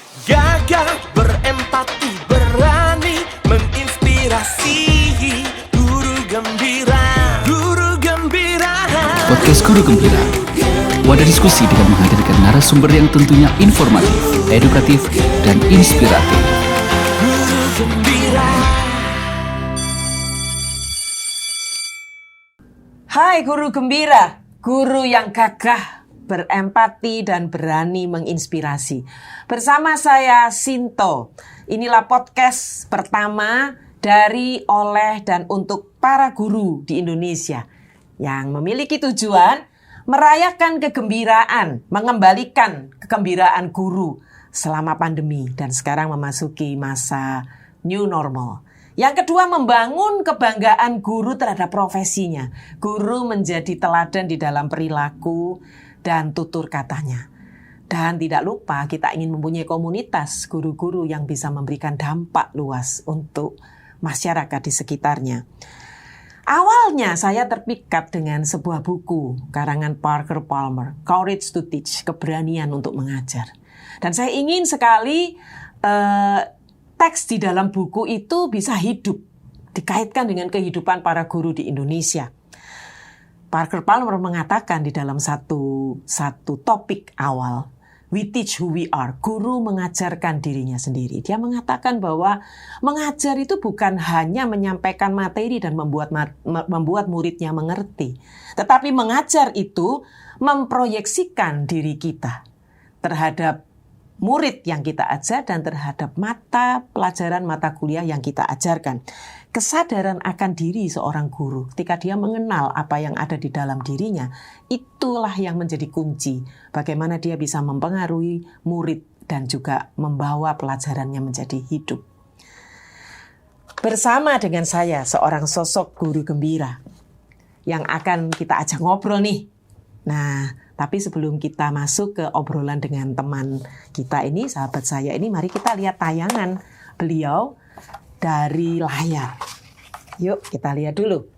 Gagah, berempati, berani, menginspirasi. Guru Gembira, Guru Gembira. Podcast Guru Gembira, wadah diskusi dengan menghadirkan narasumber yang tentunya informatif, edukatif, dan inspiratif. Guru Gembira. Hai Guru Gembira, guru yang gagah, berempati dan berani menginspirasi. Bersama saya Sinto. Inilah podcast pertama dari, oleh, dan untuk para guru di Indonesia yang memiliki tujuan merayakan kegembiraan, mengembalikan kegembiraan guru selama pandemi dan sekarang memasuki masa new normal. Yang kedua, membangun kebanggaan guru terhadap profesinya. Guru menjadi teladan di dalam perilaku dan tutur katanya. Dan tidak lupa kita ingin mempunyai komunitas guru-guru yang bisa memberikan dampak luas untuk masyarakat di sekitarnya. Awalnya saya terpikat dengan sebuah buku karangan Parker Palmer, Courage to Teach, keberanian untuk mengajar. Dan saya ingin sekali teks di dalam buku itu bisa hidup, dikaitkan dengan kehidupan para guru di Indonesia. Parker Palmer mengatakan di dalam satu topik awal, we teach who we are. Guru mengajarkan dirinya sendiri. Dia mengatakan bahwa mengajar itu bukan hanya menyampaikan materi dan membuat muridnya mengerti. Tetapi mengajar itu memproyeksikan diri kita terhadap murid yang kita ajar dan terhadap mata pelajaran, mata kuliah yang kita ajarkan. Kesadaran akan diri seorang guru ketika dia mengenal apa yang ada di dalam dirinya, itulah yang menjadi kunci bagaimana dia bisa mempengaruhi murid dan juga membawa pelajarannya menjadi hidup. Bersama dengan saya seorang sosok guru gembira yang akan kita ajak ngobrol nih. Nah, tapi sebelum kita masuk ke obrolan dengan teman kita ini, sahabat saya ini, mari kita lihat tayangan beliau dari layar. Yuk kita lihat dulu.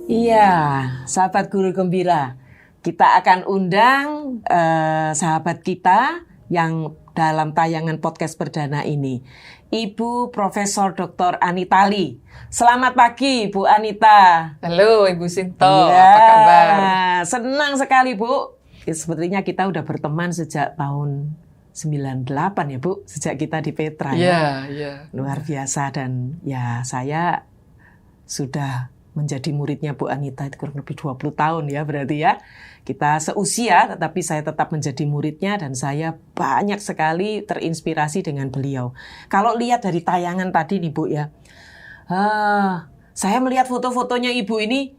Iya, sahabat guru gembira, kita akan undang sahabat kita yang dalam tayangan podcast perdana ini, Ibu Profesor Dr. Anita Lee. Selamat pagi, Bu Anita. Halo, Ibu Sinto. Ya, Apa kabar? senang sekali, Bu. Sepertinya kita udah berteman sejak tahun 98 ya, Bu, sejak kita di Petra ya. Iya. Luar biasa, dan ya saya sudah menjadi muridnya Bu Anita itu kurang lebih 20 tahun ya berarti ya. Kita seusia tetapi saya tetap menjadi muridnya dan saya banyak sekali terinspirasi dengan beliau. Kalau lihat dari tayangan tadi nih Bu ya, Saya melihat foto-fotonya ibu ini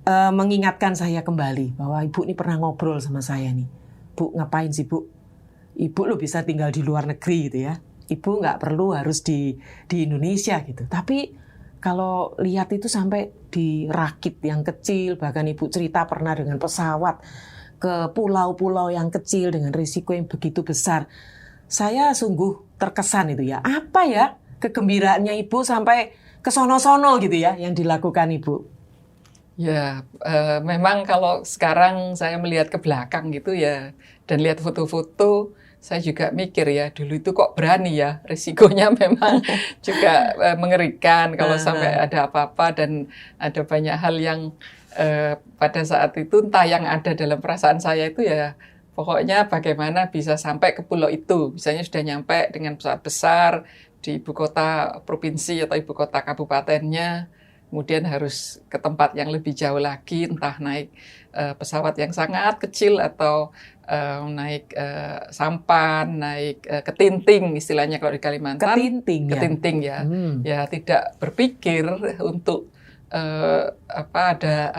mengingatkan saya kembali bahwa ibu ini pernah ngobrol sama saya nih. Bu, ngapain sih Bu? Ibu lo bisa tinggal di luar negeri gitu ya. Ibu nggak perlu harus di Indonesia gitu. Tapi kalau lihat itu sampai di rakit yang kecil, bahkan ibu cerita pernah dengan pesawat ke pulau-pulau yang kecil dengan risiko yang begitu besar. Saya sungguh terkesan itu ya. Apa ya kegembiraannya ibu sampai ke sono-sono gitu ya yang dilakukan ibu? Ya, memang kalau sekarang saya melihat ke belakang gitu ya, dan lihat foto-foto, saya juga mikir ya, dulu itu kok berani ya, risikonya memang juga mengerikan kalau sampai ada apa-apa, dan ada banyak hal yang pada saat itu entah yang ada dalam perasaan saya itu ya, pokoknya bagaimana bisa sampai ke pulau itu, misalnya sudah nyampe dengan pesawat besar di ibu kota provinsi atau ibu kota kabupatennya, kemudian harus ke tempat yang lebih jauh lagi, entah naik pesawat yang sangat kecil atau naik sampan, naik ketinting istilahnya kalau di Kalimantan. Ketinting ya. Ya tidak berpikir untuk ada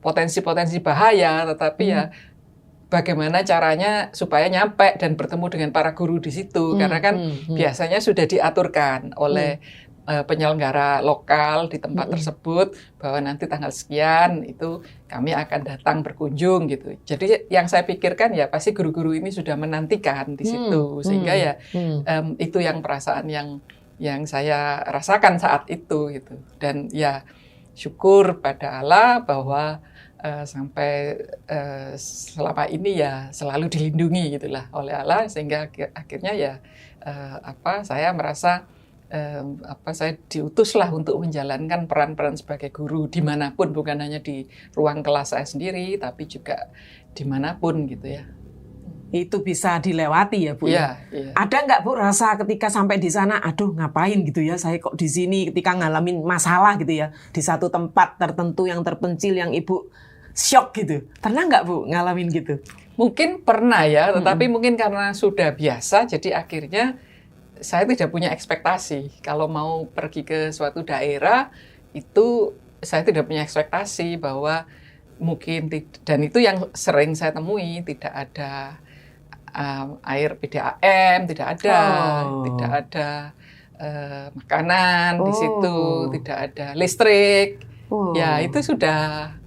potensi-potensi bahaya, tetapi ya bagaimana caranya supaya nyampe dan bertemu dengan para guru di situ, karena kan biasanya sudah diaturkan oleh penyelenggara lokal di tempat tersebut bahwa nanti tanggal sekian itu kami akan datang berkunjung gitu. Jadi yang saya pikirkan ya pasti guru-guru ini sudah menantikan di situ, sehingga ya itu yang perasaan yang saya rasakan saat itu gitu. Dan ya syukur pada Allah bahwa sampai selama ini ya selalu dilindungi gitulah oleh Allah, sehingga akhirnya ya saya merasa saya diutuslah untuk menjalankan peran-peran sebagai guru dimanapun, bukan hanya di ruang kelas saya sendiri, tapi juga dimanapun gitu ya. Itu bisa dilewati ya Bu? Iya. Ada nggak Bu rasa ketika sampai di sana, aduh ngapain gitu ya, saya kok di sini, ketika ngalamin masalah gitu ya, di satu tempat tertentu yang terpencil yang Ibu shock gitu. Pernah nggak Bu ngalamin gitu? Mungkin pernah ya, tetapi mungkin karena sudah biasa, jadi akhirnya saya tidak punya ekspektasi. Kalau mau pergi ke suatu daerah, itu saya tidak punya ekspektasi bahwa mungkin, dan itu yang sering saya temui, tidak ada air PDAM, tidak ada makanan di situ, tidak ada listrik. Ya itu sudah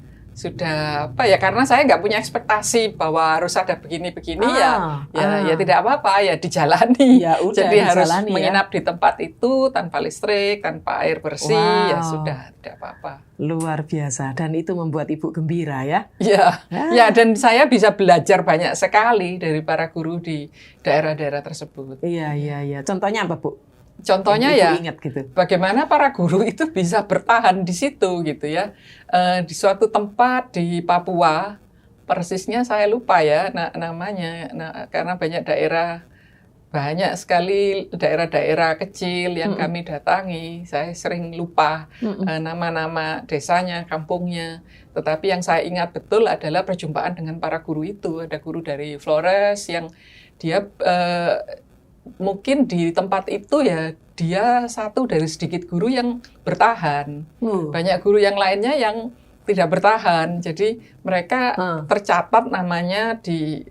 karena saya nggak punya ekspektasi bahwa harus ada begini-begini ya tidak apa-apa ya dijalani. Ya, udah, jadi harus dijalani, menginap di tempat itu tanpa listrik, tanpa air bersih, ya sudah tidak apa-apa. Luar biasa, dan itu membuat Ibu gembira ya? Ya, dan saya bisa belajar banyak sekali dari para guru di daerah-daerah tersebut. Iya. Contohnya apa Bu? Contohnya ya, ingat gitu. Bagaimana para guru itu bisa bertahan di situ gitu ya. Di suatu tempat di Papua, persisnya saya lupa ya namanya, karena banyak sekali daerah-daerah kecil yang kami datangi. Saya sering lupa nama-nama desanya, kampungnya. Tetapi yang saya ingat betul adalah perjumpaan dengan para guru itu. Ada guru dari Flores yang dia mungkin di tempat itu ya dia satu dari sedikit guru yang bertahan. Banyak guru yang lainnya yang tidak bertahan. Jadi mereka tercatat namanya di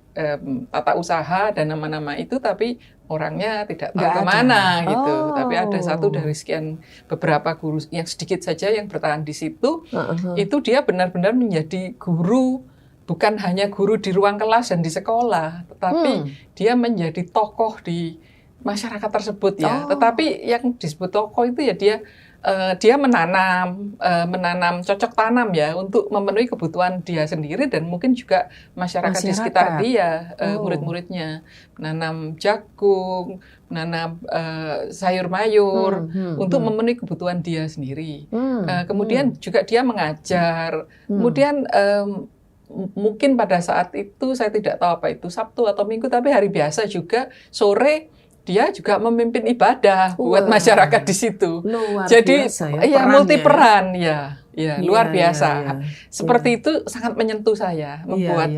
tata usaha dan nama-nama itu, tapi orangnya tidak tahu kemana gitu. Tapi ada satu dari sekian beberapa guru yang sedikit saja yang bertahan di situ. Itu dia benar-benar menjadi guru. Bukan hanya guru di ruang kelas dan di sekolah, tetapi dia menjadi tokoh di masyarakat tersebut ya. Tetapi yang disebut tokoh itu ya dia menanam cocok tanam ya untuk memenuhi kebutuhan dia sendiri dan mungkin juga masyarakat. Di sekitar dia, murid-muridnya, menanam jagung, menanam sayur mayur untuk memenuhi kebutuhan dia sendiri. Kemudian juga dia mengajar. Kemudian mungkin pada saat itu saya tidak tahu apa itu Sabtu atau Minggu, tapi hari biasa juga sore dia juga memimpin ibadah buat masyarakat di situ. Jadi ya multi peran ya luar biasa. Seperti itu sangat menyentuh saya, membuat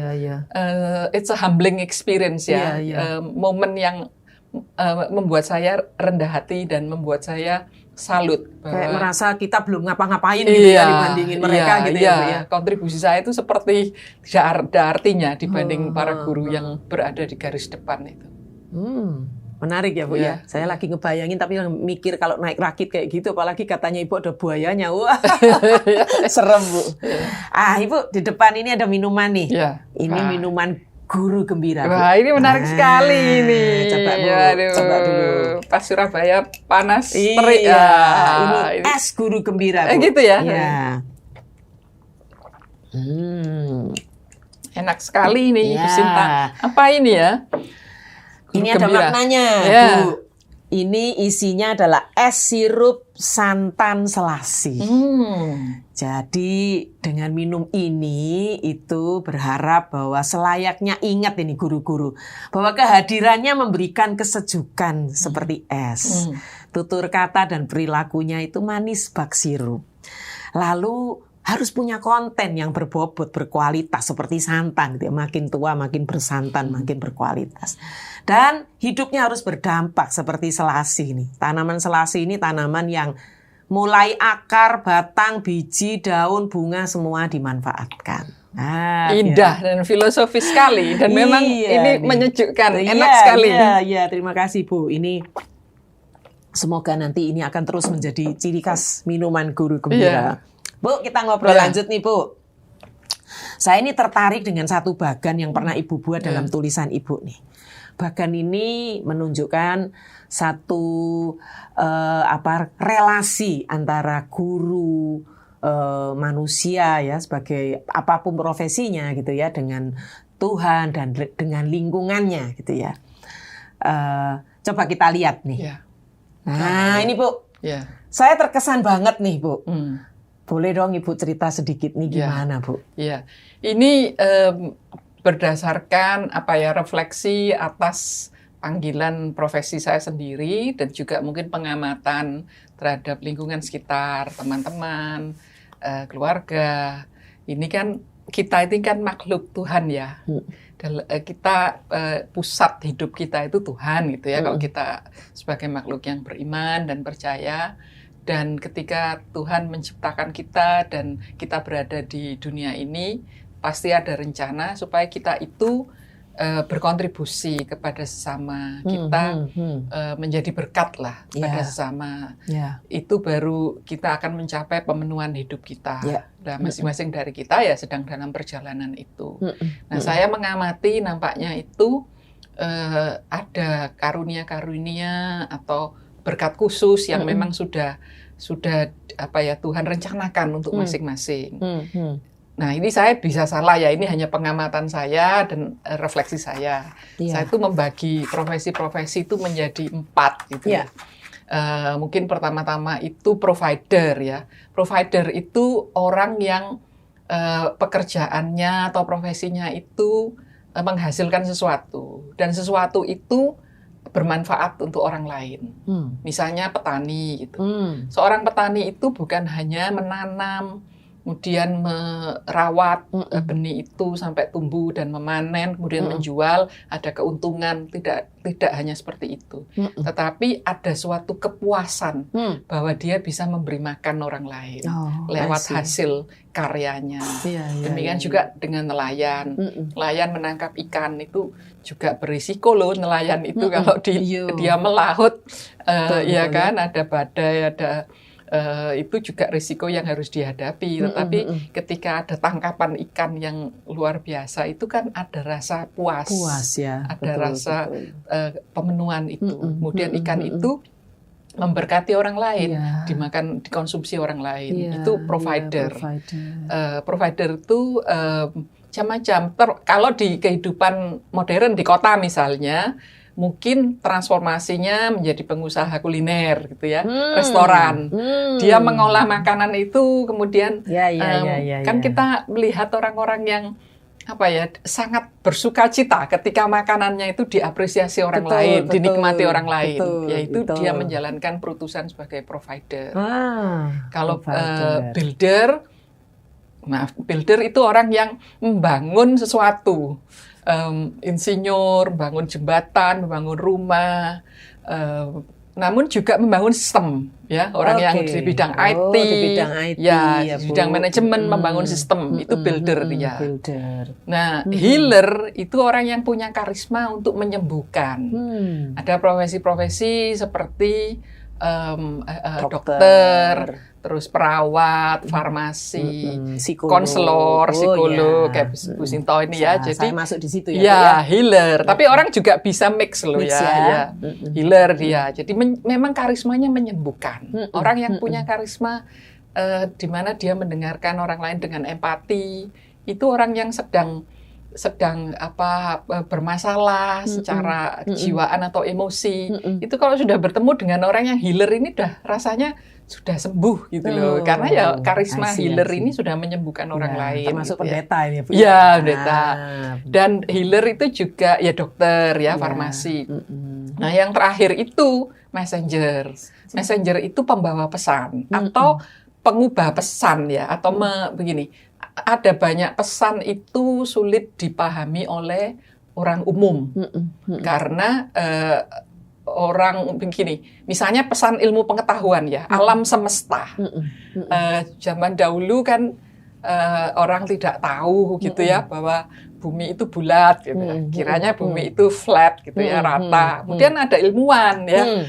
it's a humbling experience ya. Momen yang membuat saya rendah hati dan membuat saya salut Kayak bahwa merasa kita belum ngapa-ngapain gitu ya dibandingin mereka gitu ya, Bu, ya. kontribusi saya itu seperti tidak ada artinya dibanding para guru yang berada di garis depan itu. Menarik ya, Bu ya. Saya lagi ngebayangin tapi yang mikir kalau naik rakit kayak gitu, apalagi katanya Ibu ada buayanya. Wah. Serem, Bu. Ibu di depan ini ada minuman nih. Ya. Ini minuman Guru Gembira, Bu. Wah, ini menarik sekali ini. Coba, Bu. Aduh, Coba dulu. Pas Surabaya panas Iya, terik. ini es Guru Gembira, Bu. Gitu ya. Iya. Enak sekali ini, Ya. Bu Sinta. Apa ini ya? Guru Ini ada Gembira. maknanya, Ya. Bu. Ini isinya adalah es sirup santan selasi. Jadi dengan minum ini itu berharap bahwa selayaknya ingat ini guru-guru bahwa kehadirannya memberikan kesejukan seperti es. Tutur kata dan perilakunya itu manis bak sirup. Lalu harus punya konten yang berbobot, berkualitas seperti santan gitu ya. Makin tua makin bersantan, makin berkualitas. Dan hidupnya harus berdampak seperti selasi ini. Tanaman selasi ini tanaman yang mulai akar, batang, biji, daun, bunga semua dimanfaatkan. Indah dan filosofis sekali dan memang ini menyejukkan, enak sekali. Iya, terima kasih, Bu. Ini semoga nanti ini akan terus menjadi ciri khas minuman Guru Gembira. Bu, kita ngobrol lanjut nih, Bu. Saya ini tertarik dengan satu bagan yang pernah Ibu buat dalam tulisan Ibu nih. Bagan ini menunjukkan satu relasi antara guru manusia ya sebagai apapun profesinya gitu ya dengan Tuhan dan dengan lingkungannya gitu ya. Coba kita lihat nih. Ya. Nah, ini Bu. Ya. Saya terkesan banget nih, Bu. Boleh dong Ibu cerita sedikit nih gimana, Bu? Iya, ini berdasarkan refleksi atas panggilan profesi saya sendiri dan juga mungkin pengamatan terhadap lingkungan sekitar, teman-teman, keluarga. Ini kan kita ini kan makhluk Tuhan ya. Kita pusat hidup kita itu Tuhan gitu ya. Kalau kita sebagai makhluk yang beriman dan percaya. Dan ketika Tuhan menciptakan kita dan kita berada di dunia ini, pasti ada rencana supaya kita itu berkontribusi kepada sesama kita, menjadi berkat lah pada sesama. Itu baru kita akan mencapai pemenuhan hidup kita. Nah, masing-masing dari kita ya sedang dalam perjalanan itu. Nah, saya mengamati nampaknya itu ada karunia-karunia atau berkat khusus yang memang sudah Tuhan rencanakan untuk masing-masing. Nah, ini saya bisa salah ya, ini hanya pengamatan saya dan refleksi saya. Saya itu membagi profesi-profesi itu menjadi 4 gitu. Mungkin pertama-tama itu provider ya. Provider itu orang yang pekerjaannya atau profesinya itu menghasilkan sesuatu dan sesuatu itu bermanfaat untuk orang lain. Misalnya petani gitu. Seorang petani itu bukan hanya menanam, kemudian merawat benih itu sampai tumbuh dan memanen, kemudian menjual, ada keuntungan, tidak hanya seperti itu. Tetapi ada suatu kepuasan bahwa dia bisa memberi makan orang lain lewat hasil karyanya. Demikian juga dengan nelayan. Nelayan menangkap ikan itu juga berisiko loh, nelayan itu kalau dia melaut, ya kan, ada badai, ada itu juga risiko yang harus dihadapi. Tetapi ketika ada tangkapan ikan yang luar biasa itu kan ada rasa puas ya, ada rasa pemenuhan itu. Kemudian ikan itu memberkati orang lain, dimakan, dikonsumsi orang lain. Itu provider. Provider itu macam-macam. Kalau di kehidupan modern di kota misalnya, mungkin transformasinya menjadi pengusaha kuliner gitu ya, restoran. Dia mengolah makanan itu kemudian kan kita melihat orang-orang yang sangat bersukacita ketika makanannya itu diapresiasi orang lain, dinikmati orang lain, yaitu dia menjalankan perutusan sebagai provider. Kalau builder itu orang yang membangun sesuatu. Insinyur, membangun jembatan, membangun rumah, namun juga membangun sistem ya, orang yang di bidang IT, di bidang IT ya, Bu. di bidang manajemen membangun sistem, itu builder dia. Builder. Nah, healer itu orang yang punya karisma untuk menyembuhkan. Ada profesi-profesi seperti dokter, terus perawat, farmasi, konselor, psikolog, kayak Bu Sinto ini ya. Jadi saya masuk di situ ya. Ya, healer. Tapi orang juga bisa mix loh ya. Healer dia. Jadi memang karismanya menyembuhkan. Orang yang punya karisma di mana dia mendengarkan orang lain dengan empati, itu orang yang sedang bermasalah secara kejiwaan atau emosi. Itu kalau sudah bertemu dengan orang yang healer ini udah rasanya sudah sembuh gitu loh. Karena ya karisma healer ini sudah menyembuhkan orang lain. Termasuk gitu pendeta ini ya, Bu. Iya, pendeta. Dan healer itu juga ya dokter ya, farmasi. Nah, yang terakhir itu messenger. Messenger itu pembawa pesan atau pengubah pesan ya, atau begini. Ada banyak pesan itu sulit dipahami oleh orang umum karena orang begini, misalnya pesan ilmu pengetahuan ya, alam semesta. Zaman dahulu kan orang tidak tahu gitu ya bahwa bumi itu bulat gitu. Kiranya bumi itu flat gitu ya, rata. Kemudian ada ilmuwan ya,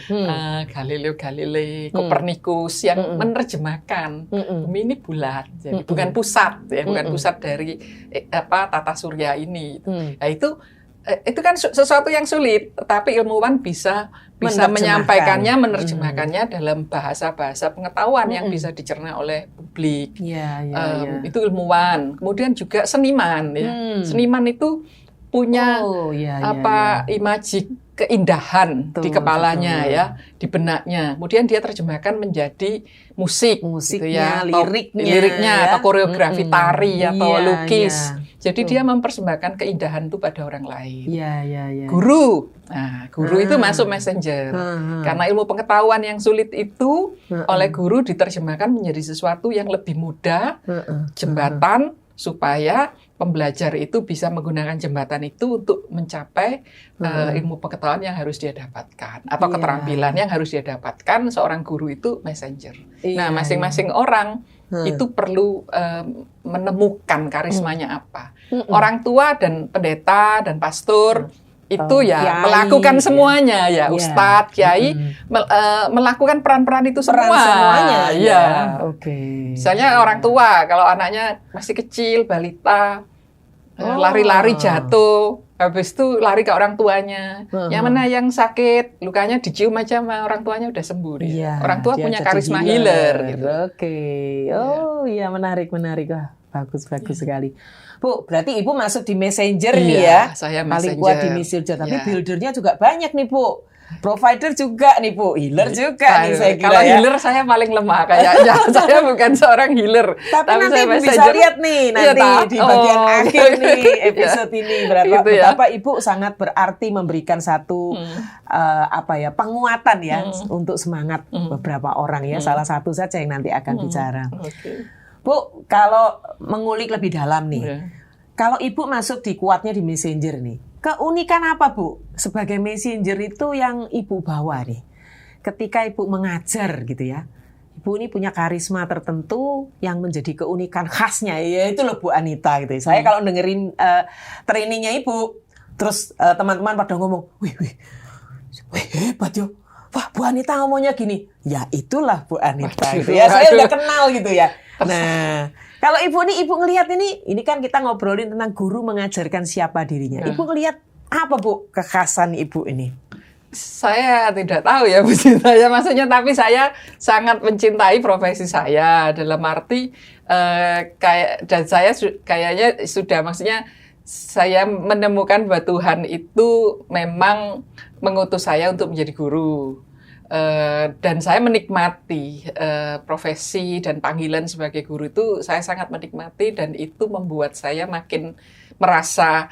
Galileo Galilei, Kopernikus yang menerjemahkan bumi ini bulat, jadi bukan pusat ya, bukan pusat dari tata surya ini. Nah, itu kan sesuatu yang sulit, tapi ilmuwan bisa menyampaikannya, menerjemahkannya dalam bahasa-bahasa pengetahuan yang bisa dicerna oleh publik. Itu ilmuwan. Kemudian juga seniman ya. Seniman itu punya imaji keindahan di kepalanya ya, di benaknya. Kemudian dia terjemahkan menjadi musiknya, gitu ya, liriknya atau koreografi tari atau lukis. Jadi dia mempersembahkan keindahan itu pada orang lain. Guru. Nah, guru itu masuk messenger. Karena ilmu pengetahuan yang sulit itu oleh guru diterjemahkan menjadi sesuatu yang lebih mudah, jembatan supaya pembelajar itu bisa menggunakan jembatan itu untuk mencapai ilmu pengetahuan yang harus dia dapatkan atau keterampilan yang harus dia dapatkan. Seorang guru itu messenger. Nah, masing-masing orang itu perlu menemukan karismanya apa. Orang tua dan pendeta dan pastor itu ya melakukan semuanya ya, ustadz, kiai melakukan peran-peran itu semuanya ya. Misalnya orang tua kalau anaknya masih kecil, balita, lari-lari jatuh, habis itu lari ke orang tuanya. Yang mana yang sakit, lukanya dicium aja sama orang tuanya udah sembuh dia. Orang tua punya karisma healer gitu. Oh iya, menarik. Bagus sekali. Bu, berarti Ibu masuk di messenger nih ya. Saya paling kuat di messenger, tapi buildernya juga banyak nih, Bu. Provider juga nih, Bu. Healer juga nih saya kira. Kalau healer saya paling lemah kayaknya. Saya bukan seorang healer. Tapi nanti Ibu bisa lihat nih di bagian akhir nih episode ini betapa Ibu sangat berarti memberikan satu penguatan ya untuk semangat beberapa orang ya. Salah satu saja yang nanti akan bicara. Bu, kalau mengulik lebih dalam nih, kalau Ibu masuk di kuatnya di messenger nih, keunikan apa Bu sebagai messenger itu yang Ibu bawa nih? Ketika Ibu mengajar gitu ya, Ibu ini punya karisma tertentu yang menjadi keunikan khasnya, yaitu loh Bu Anita gitu. Saya kalau dengerin trainingnya Ibu, terus teman-teman pada ngomong, wih hebat yo. Wah, Bu Anita ngomongnya gini. Ya itulah Bu Anita gitu ya. Saya udah kenal gitu ya. Nah, kalau Ibu ngelihat ini kan kita ngobrolin tentang guru mengajarkan siapa dirinya. Ibu ngelihat apa Bu kekhasan Ibu ini? Saya tidak tahu ya Bu Sinta ya, maksudnya, tapi saya sangat mencintai profesi saya dalam arti dan saya kayaknya sudah, maksudnya saya menemukan bahwa Tuhan itu memang mengutus saya untuk menjadi guru. Dan saya menikmati profesi dan panggilan sebagai guru itu, saya sangat menikmati, dan itu membuat saya makin merasa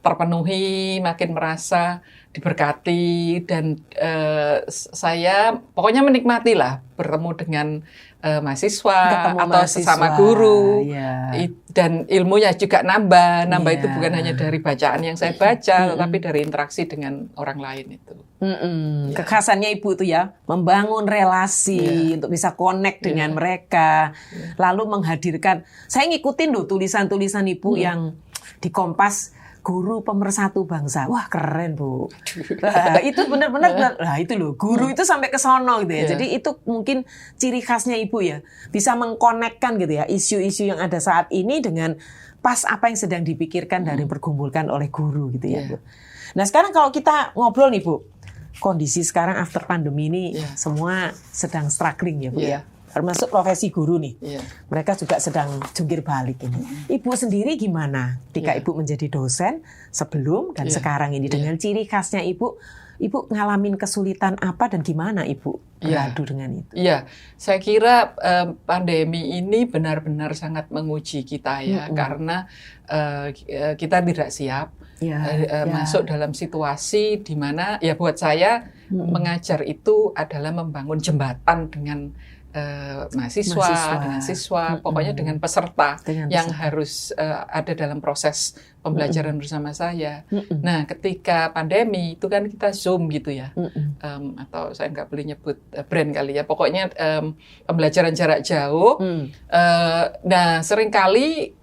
terpenuhi, makin merasa diberkati dan saya pokoknya menikmati lah bertemu dengan mahasiswa Ketemu atau mahasiswa, sesama guru ya. dan ilmunya juga nambah Iya. itu bukan hanya dari bacaan yang saya baca tetapi dari interaksi dengan orang lain itu. Kekhasannya ibu itu ya membangun relasi untuk bisa connect dengan mereka, lalu menghadirkan. Saya ngikutin loh tulisan-tulisan ibu yang di Kompas, guru pemersatu bangsa. Wah keren Bu. Nah, itu benar-benar. Nah itu loh guru itu sampai ke sono gitu ya. Jadi itu mungkin ciri khasnya ibu ya, bisa mengkonekkan gitu ya isu-isu yang ada saat ini dengan pas apa yang sedang dipikirkan dan diperkumpulkan oleh guru gitu ya Bu. Nah sekarang kalau kita ngobrol nih Bu, kondisi sekarang after pandemi ini semua sedang struggling ya Bu ya. Termasuk profesi guru nih. Mereka juga sedang jungkir balik ini. Ibu sendiri gimana ketika Ibu menjadi dosen sebelum dan sekarang ini dengan ciri khasnya Ibu ngalamin kesulitan apa dan gimana Ibu beradu dengan itu? Iya, saya kira pandemi ini benar-benar sangat menguji kita ya karena kita tidak siap masuk dalam situasi di mana ya buat saya mengajar itu adalah membangun jembatan dengan mahasiswa, dengan siswa, pokoknya dengan peserta yang harus ada dalam proses pembelajaran bersama saya. Nah, ketika pandemi itu kan kita Zoom gitu ya, atau saya nggak boleh nyebut brand kali ya, pokoknya pembelajaran jarak jauh. Nah, seringkali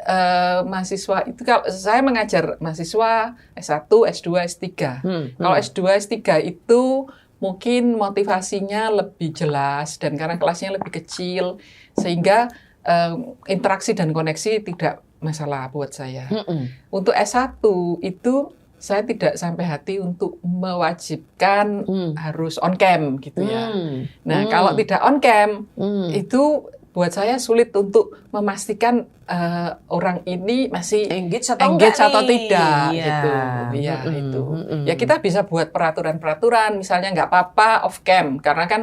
mahasiswa itu kalau saya mengajar mahasiswa S1, S2, S3. Kalau S2, S3 itu mungkin motivasinya lebih jelas dan karena kelasnya lebih kecil sehingga interaksi dan koneksi tidak masalah buat saya. Untuk S1 itu saya tidak sampai hati untuk mewajibkan harus on cam gitu ya. Nah, kalau tidak on cam itu buat saya sulit untuk memastikan orang ini masih engage atau tidak gitu. Ya itu. Ya kita bisa buat peraturan-peraturan, misalnya nggak apa-apa off cam karena kan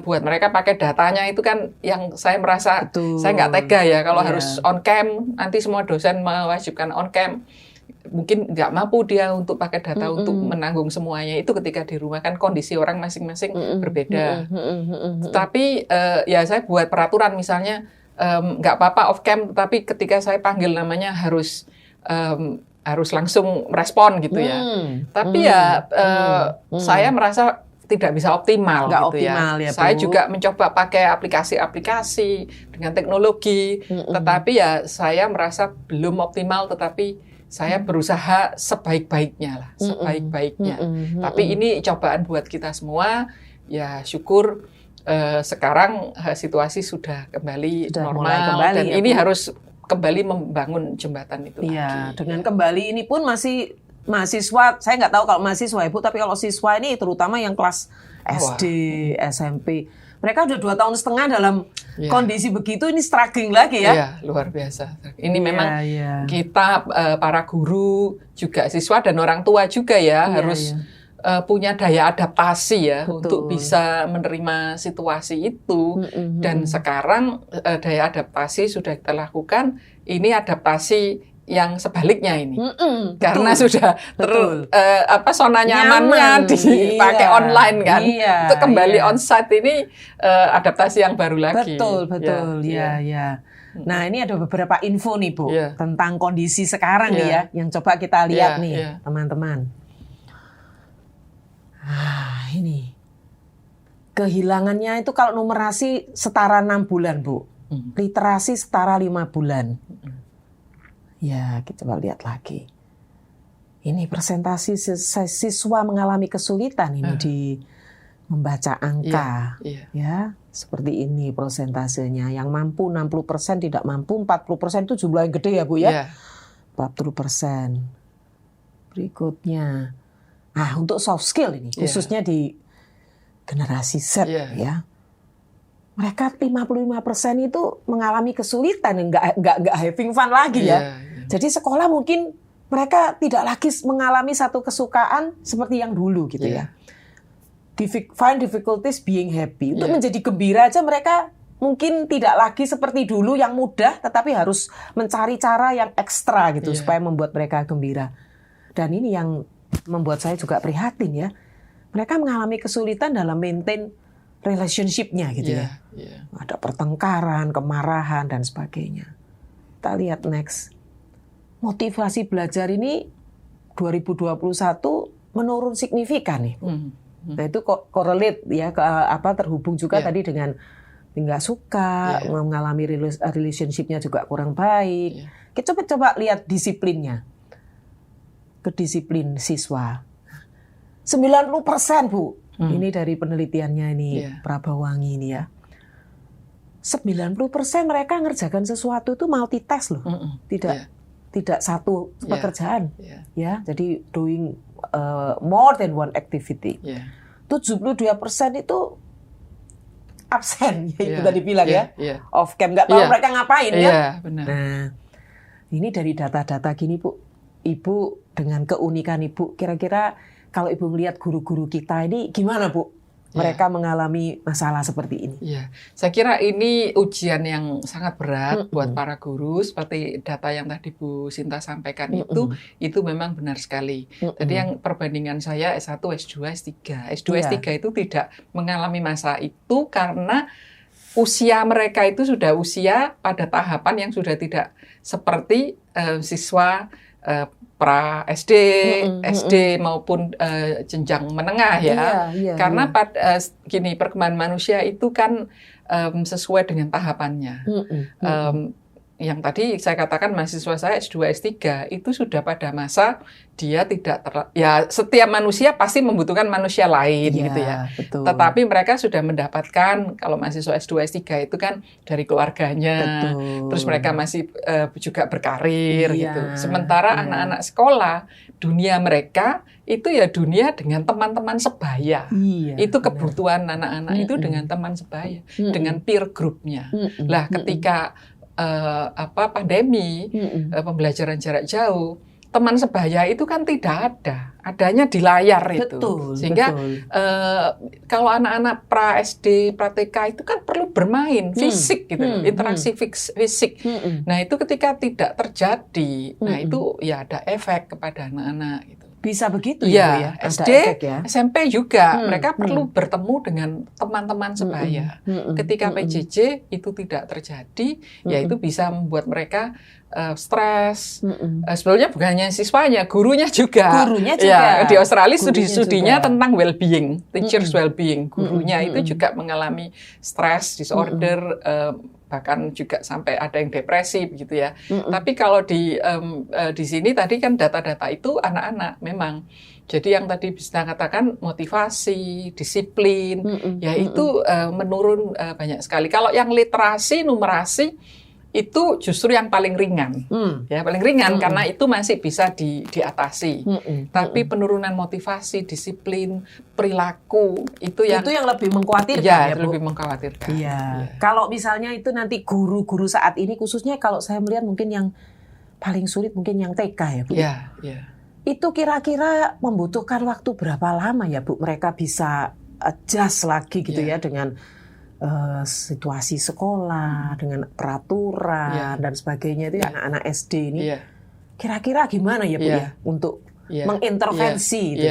buat mereka pakai datanya itu kan yang saya merasa saya nggak tega ya kalau harus on cam, nanti semua dosen mewajibkan on cam. Mungkin nggak mampu dia untuk pakai data untuk menanggung semuanya. Itu ketika di rumah kan kondisi orang masing-masing berbeda. Tapi ya saya buat peraturan misalnya nggak apa-apa off cam, tapi ketika saya panggil namanya harus langsung merespon gitu ya. Tapi saya merasa tidak bisa optimal gitu ya. Saya juga mencoba pakai aplikasi-aplikasi dengan teknologi, tetapi ya saya merasa belum optimal, tetapi saya berusaha sebaik-baiknya lah, sebaik-baiknya. Tapi ini cobaan buat kita semua. Ya syukur sekarang situasi sudah kembali normal dan ini harus kembali membangun jembatan itu lagi. Dengan kembali ini pun masih mahasiswa, saya nggak tahu kalau mahasiswa Ibu, tapi kalau siswa ini terutama yang kelas SD, SMP, mereka udah 2,5 tahun dalam kondisi begitu, ini struggling lagi ya. Iya, luar biasa. Ini memang kita para guru, juga siswa dan orang tua juga ya harus punya daya adaptasi ya untuk bisa menerima situasi itu. Dan sekarang daya adaptasi sudah kita lakukan, ini adaptasi yang sebaliknya ini, karena sudah zona nyamannya dipakai online kan, itu kembali onsite ini adaptasi yang baru lagi. Betul, ya. Nah ini ada beberapa info nih Bu tentang kondisi sekarang nih ya, yang coba kita lihat nih teman-teman. Ini kehilangannya itu kalau numerasi setara 6 bulan Bu, literasi setara 5 bulan. Ya, kita coba lihat lagi. Ini persentase siswa mengalami kesulitan ini di membaca angka. Ya, seperti ini persentasenya. Yang mampu 60%, tidak mampu 40%, itu jumlah yang gede ya Bu ya. 40%. Berikutnya. Nah, untuk soft skill ini khususnya di generasi Z ya. Mereka 55% itu mengalami kesulitan, nggak having fun lagi ya. Jadi sekolah mungkin mereka tidak lagi mengalami satu kesukaan seperti yang dulu gitu ya. Find difficulties being happy. Untuk menjadi gembira aja mereka mungkin tidak lagi seperti dulu yang mudah, tetapi harus mencari cara yang ekstra gitu supaya membuat mereka gembira. Dan ini yang membuat saya juga prihatin ya. Mereka mengalami kesulitan dalam maintain relationship-nya gitu ya. Ada pertengkaran, kemarahan dan sebagainya. Kita lihat next. Motivasi belajar ini 2021 menurun signifikan nih. Nah itu correlate ya terhubung juga tadi dengan nggak suka, mengalami relationship-nya juga kurang baik. Kita coba lihat disiplinnya. Kedisiplin siswa. 90% Bu. Ini dari penelitiannya ini Prabawangi ini ya. 90% mereka ngerjakan sesuatu itu multitask loh. Tidak satu pekerjaan. Ya, jadi doing more than one activity. 72% itu absen, itu tadi bilang off cam, nggak tahu mereka ngapain ya. Benar. Nah, ini dari data-data gini Bu, Ibu dengan keunikan Ibu, kira-kira kalau Ibu melihat guru-guru kita ini gimana Bu? Mereka mengalami masalah seperti ini. Iya, saya kira ini ujian yang sangat berat buat para guru. Seperti data yang tadi Bu Sinta sampaikan itu memang benar sekali. Tadi yang perbandingan saya S1, S2, S3. S2, S3 itu tidak mengalami masa itu karena usia mereka itu sudah usia pada tahapan yang sudah tidak seperti siswa pra SD, SD maupun jenjang menengah ya. Karena gini, perkembangan manusia itu kan sesuai dengan tahapannya. Yang tadi saya katakan mahasiswa saya S2, S3 itu sudah pada masa dia tidak setiap manusia pasti membutuhkan manusia lain gitu ya. Betul. Tetapi mereka sudah mendapatkan, kalau mahasiswa S2, S3 itu kan dari keluarganya. Terus mereka masih juga berkarir gitu. Sementara anak-anak sekolah, dunia mereka itu ya dunia dengan teman-teman sebaya. Itu kebutuhan anak-anak itu dengan teman sebaya, dengan peer group-nya. Lah ketika pandemi, pembelajaran jarak jauh, teman sebaya itu kan tidak ada, adanya di layar itu. Sehingga kalau anak-anak pra SD, pra TK itu kan perlu bermain fisik gitu, interaksi fisik. Nah itu ketika tidak terjadi, nah itu ya ada efek kepada anak-anak gitu. Bisa begitu ya, SD, SMP juga mereka perlu bertemu dengan teman-teman sebaya. Ketika PJJ itu tidak terjadi, ya itu bisa membuat mereka stres. Sebenarnya bukan hanya siswanya, gurunya juga. Ya, di Australia studinya tentang well-being, teachers well-being. Gurunya itu juga mengalami stres disorder. Bahkan juga sampai ada yang depresi gitu ya. Tapi kalau di sini tadi kan data-data itu anak-anak memang. Jadi yang tadi bisa katakan motivasi, disiplin, ya itu menurun banyak sekali. Kalau yang literasi, numerasi itu justru yang paling ringan, ya paling ringan karena itu masih bisa diatasi. Tapi penurunan motivasi, disiplin, perilaku itu yang lebih mengkhawatirkan ya Bu? Lebih mengkhawatirkan. Kalau misalnya itu nanti guru-guru saat ini, khususnya kalau saya melihat mungkin yang paling sulit mungkin yang TK ya Bu. Itu kira-kira membutuhkan waktu berapa lama ya Bu? Mereka bisa adjust lagi gitu ya dengan situasi sekolah, dengan peraturan dan sebagainya itu anak-anak SD ini kira-kira gimana ya Bu ya untuk mengintervensi itu?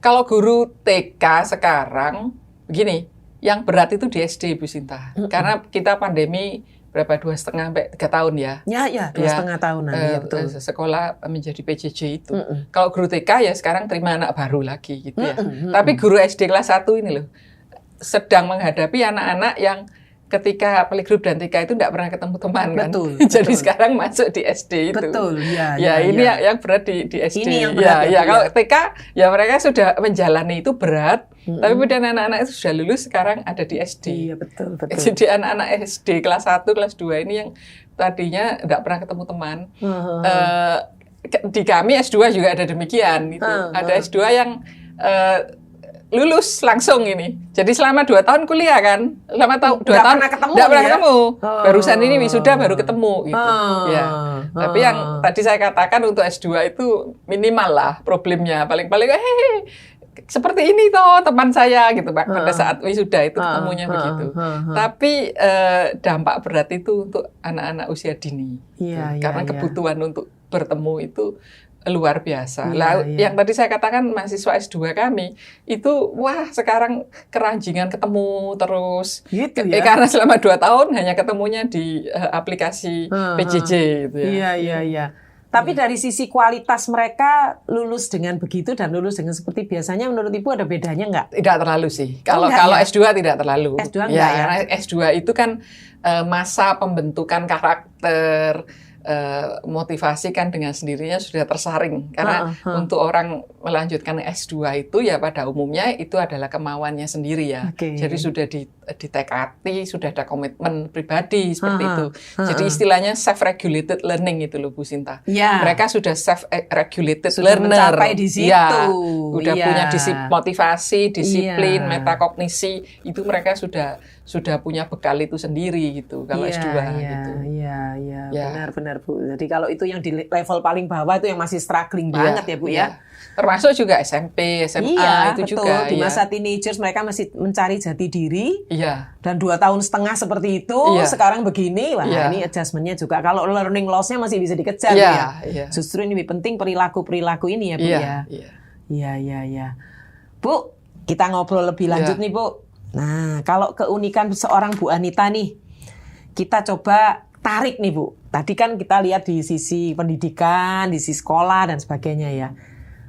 Kalau guru TK sekarang begini, yang berat itu di SD Bu Sinta, karena kita pandemi berapa 2,5 sampai 3 tahun ya? 2,5 tahunan ya betul. Sekolah menjadi PJJ itu. Kalau guru TK ya sekarang terima anak baru lagi gitu ya. Tapi guru SD kelas 1 ini loh sedang menghadapi anak-anak yang ketika playgroup dan TK itu tidak pernah ketemu teman kan. Jadi sekarang masuk di SD itu. Ini yang berat di SD. Ini yang berat kalau TK ya mereka sudah menjalani itu berat. Tapi kemudian anak-anak itu sudah lulus sekarang ada di SD. Iya betul. Jadi anak-anak SD kelas 1, kelas 2 ini yang tadinya tidak pernah ketemu teman. Di kami S2 juga ada demikian gitu. Ada S2 yang lulus langsung ini. Jadi selama 2 tahun kuliah kan. Selama 2 tahun enggak pernah ketemu. Barusan ini wisuda baru ketemu gitu. Tapi yang tadi saya katakan untuk S2 itu minimal lah problemnya. Paling-paling seperti ini toh teman saya gitu Pak. Pada saat wisuda itu ketemunya begitu. Tapi dampak berat itu untuk anak-anak usia dini. Karena kebutuhan untuk bertemu itu luar biasa. Iya, Lah, iya. yang tadi saya katakan mahasiswa S2 kami itu wah sekarang keranjingan ketemu terus. Gitu ya. Karena selama 2 tahun hanya ketemunya di aplikasi PJJ gitu ya. Iya, iya, iya. Tapi dari sisi kualitas mereka lulus dengan begitu dan lulus dengan seperti biasanya, menurut Ibu ada bedanya nggak? Tidak terlalu sih. Kalau enggak kalau ya? S2 tidak terlalu. S2 enggak ya? Karena S2 itu kan masa pembentukan karakter, motivasi kan dengan sendirinya sudah tersaring. Karena untuk orang melanjutkan S2 itu ya pada umumnya itu adalah kemauannya sendiri ya. Oke. Jadi sudah ditekati, sudah ada komitmen pribadi seperti itu. Jadi istilahnya self-regulated learning itu loh Bu Sinta. Ya. Mereka sudah self-regulated Sudah learner. mencapai di situ. Ya, udah Iya. punya motivasi, disiplin, Iya. metakognisi, itu mereka sudah punya bekal itu sendiri gitu kalau S2 gitu. Iya, Ya. benar Bu. Jadi kalau itu yang di level paling bawah itu yang masih struggling banget ya Bu ya. Termasuk juga SMP, SMA Iya, itu betul. juga. Di ya. masa teenagers mereka masih mencari jati diri. Iya. Dan 2 tahun setengah seperti itu, Iya. sekarang begini, wah Iya. ini adjustment-nya juga. Kalau learning loss-nya masih bisa dikejar Iya, ya. iya. Justru ini lebih penting perilaku-perilaku ini ya Bu Iya, ya. iya. Iya. Bu, kita ngobrol lebih lanjut Iya. nih Bu. Nah, kalau keunikan seorang Bu Anita nih, kita coba tarik nih Bu. Tadi kan kita lihat di sisi pendidikan, di sisi sekolah dan sebagainya ya.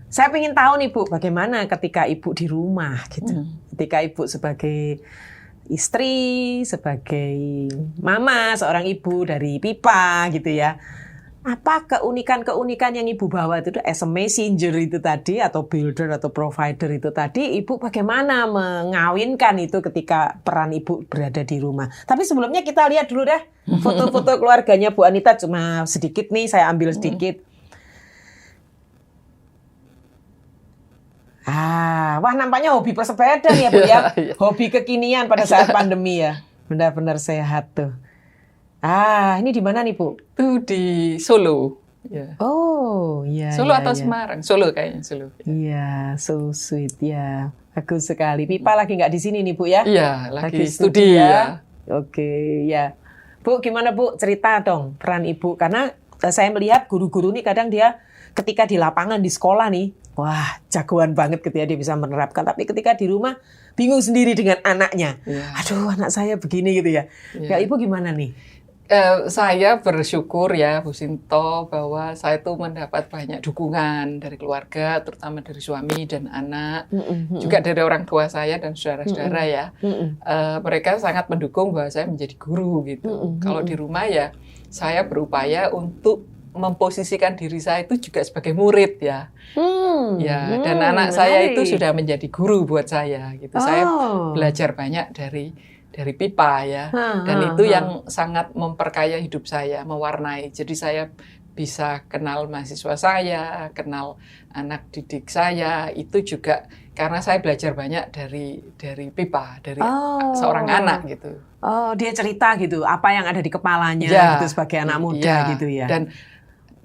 Saya ingin tahu nih Bu, bagaimana ketika Ibu di rumah gitu. Ketika Ibu sebagai istri, sebagai mama, seorang ibu dari Pipa gitu ya. Apa keunikan-keunikan yang Ibu bawa itu as a messenger itu tadi, atau builder atau provider itu tadi, Ibu bagaimana mengawinkan itu ketika peran Ibu berada di rumah. Tapi sebelumnya kita lihat dulu deh foto-foto keluarganya Bu Anita, cuma sedikit nih, saya ambil sedikit. Wah nampaknya hobi bersepeda nih ya Bu ya. Iya. Hobi kekinian pada saat pandemi ya. Benar-benar sehat tuh. Ini di mana nih Bu? Itu di Solo. Ya. Oh, iya. Solo iya, atau iya. Semarang? Solo kayaknya Solo. Iya, so sweet ya. Bagus sekali. Pipa lagi nggak di sini nih Bu ya? Iya, lagi studi ya. Oke, ya. Bu, gimana Bu? Cerita dong peran Ibu. Karena saya melihat guru-guru nih kadang dia ketika di lapangan, di sekolah nih, wah jagoan banget ketika dia bisa menerapkan. Tapi ketika di rumah, bingung sendiri dengan anaknya. Iya. Aduh, anak saya begini gitu ya. Iya. Ya, Ibu gimana nih? Saya bersyukur ya Bu Sinto bahwa saya tuh mendapat banyak dukungan dari keluarga, terutama dari suami dan anak, juga dari orang tua saya dan saudara-saudara ya. Mereka sangat mendukung bahwa saya menjadi guru gitu. Kalau di rumah ya saya berupaya untuk memposisikan diri saya itu juga sebagai murid ya. Ya, dan anak saya itu sudah menjadi guru buat saya gitu. Saya belajar banyak dari Pipa ya. Dan itu yang sangat memperkaya hidup saya, mewarnai. Jadi saya bisa kenal mahasiswa saya, kenal anak didik saya, itu juga karena saya belajar banyak dari Pipa, dari seorang anak gitu. Oh, dia cerita gitu, apa yang ada di kepalanya gitu sebagai anak muda gitu ya. Dan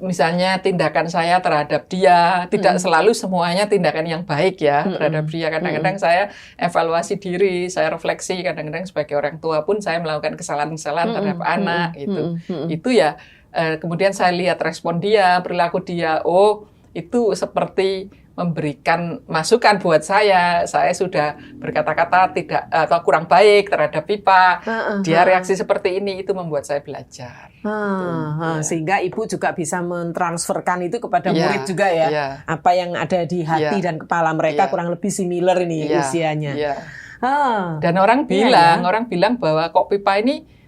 misalnya tindakan saya terhadap dia tidak selalu semuanya tindakan yang baik ya terhadap dia. Kadang-kadang saya evaluasi diri, saya refleksi. Kadang-kadang sebagai orang tua pun saya melakukan kesalahan-kesalahan terhadap anak gitu. Itu ya kemudian saya lihat respon dia, perilaku dia. Oh, itu seperti memberikan masukan buat saya. Saya sudah berkata-kata tidak atau kurang baik terhadap Pipa. Dia reaksi seperti ini, itu membuat saya belajar. Sehingga Ibu juga bisa mentransferkan itu kepada murid juga ya. Apa yang ada di hati dan kepala mereka kurang lebih similar ini usianya. Dan orang bilang bahwa kok Pipa ini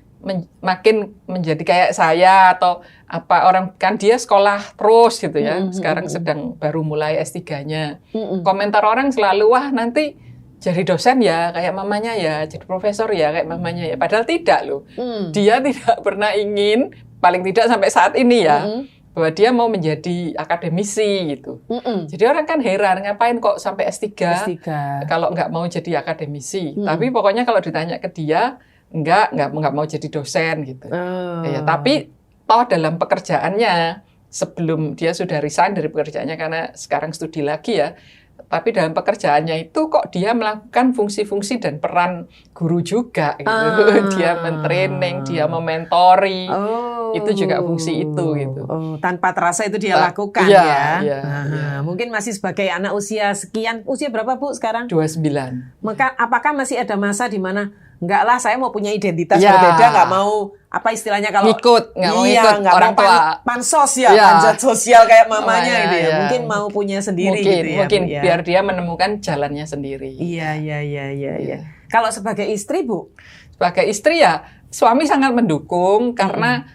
makin menjadi kayak saya atau apa, orang kan dia sekolah terus gitu ya. Sekarang sedang baru mulai S3-nya. Komentar orang selalu, wah nanti jadi dosen ya kayak mamanya ya, jadi profesor ya kayak mamanya ya. Padahal tidak loh. Dia tidak pernah ingin, paling tidak sampai saat ini ya, bahwa dia mau menjadi akademisi gitu. Jadi orang kan heran, ngapain kok sampai S3? Kalau nggak mau jadi akademisi. Tapi pokoknya kalau ditanya ke dia, enggak mau jadi dosen gitu. Ya, tapi toh dalam pekerjaannya, sebelum dia sudah resign dari pekerjaannya karena sekarang studi lagi ya, tapi dalam pekerjaannya itu kok dia melakukan fungsi-fungsi dan peran guru juga gitu. Dia mentraining, dia mementori. itu juga fungsi itu gitu. Tanpa terasa itu dia lakukan iya, ya. Iya, Nah, iya. Mungkin masih sebagai anak usia sekian. Usia berapa Bu sekarang? 29. Maka apakah masih ada masa di mana enggak lah saya mau punya identitas Ya. berbeda, nggak mau apa istilahnya kalau Ngikut, nggak mau iya, ikut nggak orang mau tua. pansos ya, Ya. panjat sosial kayak mamanya Mamanya, gitu ya. ya. Mungkin mau punya sendiri Mungkin, gitu ya. mungkin Bu, ya. biar dia menemukan jalannya sendiri. Iya. Iya. Kalau sebagai istri Bu, Sebagai istri ya, suami sangat mendukung karena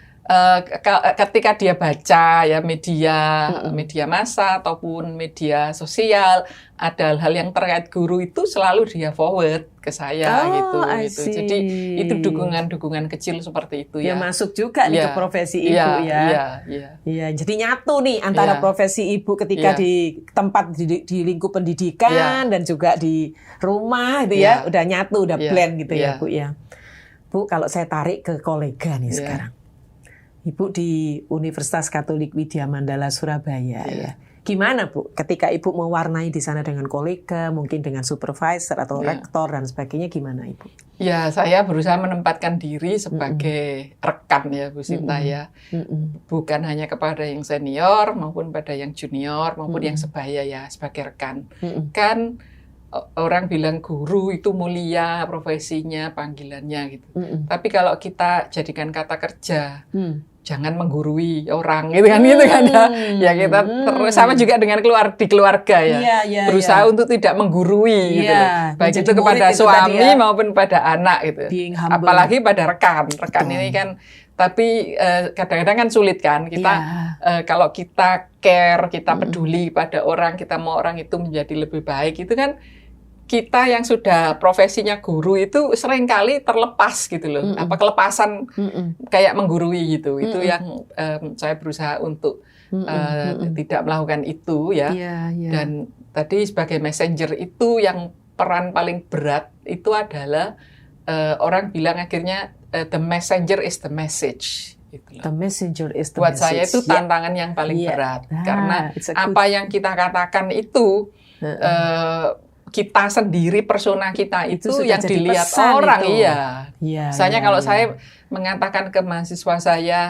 ketika dia baca ya media massa ataupun media sosial, ada hal yang terkait guru itu selalu dia forward ke saya gitu. I Gitu. see. Jadi itu dukungan kecil seperti itu dia ya. masuk juga nih ke Iya, profesi ibu ya. Iya. Iya, jadi nyatu nih antara Iya. profesi ibu ketika Iya. di tempat di lingkup pendidikan Iya. dan juga di rumah gitu ya, Iya. udah nyatu, udah Iya. blend gitu ya Iya. Bu ya. Bu, kalau saya tarik ke kolega nih Iya. sekarang. Ibu di Universitas Katolik Widya Mandala Surabaya ya. Gimana Bu ketika Ibu mewarnai di sana dengan kolega, mungkin dengan supervisor atau rektor dan sebagainya, gimana Ibu? Ya, saya berusaha menempatkan diri sebagai rekan ya Bu Sinta ya. Bukan hanya kepada yang senior maupun pada yang junior maupun yang sebaya ya, sebagai rekan. Kan orang bilang guru itu mulia profesinya, panggilannya gitu. Tapi kalau kita jadikan kata kerja, jangan menggurui orang gitu kan ya. Ya kita terus sama juga dengan di keluarga ya. Iya, Berusaha untuk tidak menggurui gitu. Iya, Baik menjadi itu kepada murid itu suami tadi ya. maupun pada anak gitu. Being humble. Apalagi pada rekan. Rekan ini kan tapi kadang-kadang kan sulit kan kita kalau kita care, kita peduli pada orang, kita mau orang itu menjadi lebih baik, itu kan kita yang sudah profesinya guru itu seringkali terlepas gitu loh. Apa kelepasan kayak menggurui gitu. Itu yang saya berusaha untuk tidak melakukan itu ya. Dan tadi sebagai messenger itu yang peran paling berat itu adalah orang bilang akhirnya the messenger is the message. Gitu loh. The messenger is the Buat message. saya itu tantangan yang paling berat karena it's a good- apa yang kita katakan itu kita sendiri, persona kita itu sudah yang jadi dilihat pesan orang itu. iya. Iya, Misalnya iya, kalau iya. saya mengatakan ke mahasiswa saya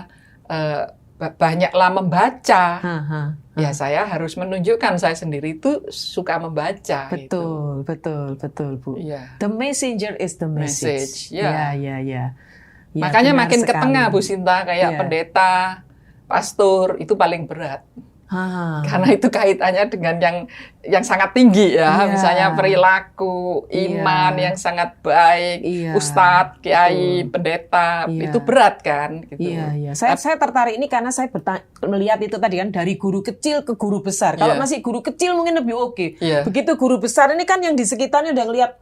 banyaklah membaca, ya saya harus menunjukkan saya sendiri itu suka membaca. Betul, betul Bu. Iya. The messenger is the message. ya. Ya, Makanya benar makin ke sekali. tengah Bu Sinta kayak Iya. pendeta, pastor itu paling berat. Karena itu kaitannya dengan yang sangat tinggi ya, Iya. misalnya perilaku, iman yang sangat baik, ustadz, kiai, pendeta, itu berat kan? Gitu. Iya. Saya tertarik ini karena saya melihat itu tadi kan dari guru kecil ke guru besar. Kalau masih guru kecil mungkin lebih oke. Iya. Begitu guru besar ini kan yang di sekitarnya udah ngelihat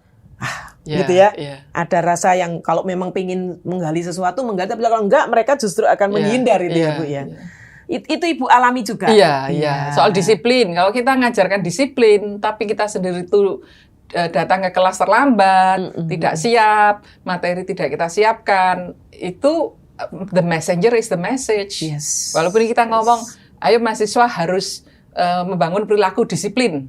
Iya, gitu ya. iya. Ada rasa yang kalau memang pengen menggali sesuatu menggali, tapi kalau enggak mereka justru akan menghindar itu ya Bu ya. Itu Ibu alami juga. Iya. Soal disiplin. Kalau kita ngajarkan disiplin, tapi kita sendiri itu datang ke kelas terlambat, tidak siap, materi tidak kita siapkan, itu the messenger is the message. Yes. Walaupun kita ngomong, ayo mahasiswa harus membangun perilaku disiplin,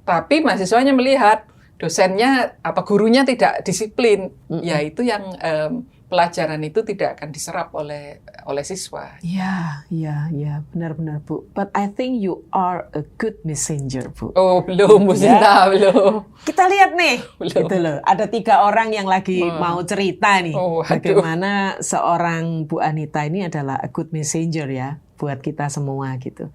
tapi mahasiswanya melihat dosennya apa gurunya tidak disiplin, ya itu yang pelajaran itu tidak akan diserap oleh siswa. Iya, benar-benar Bu. But I think you are a good messenger, Bu. Oh, belum Bu Sinta, belum. Kita lihat nih, Belum. gitu loh. Ada 3 orang yang lagi mau cerita nih, Oh, aduh. bagaimana seorang Bu Anita ini adalah a good messenger ya, buat kita semua gitu.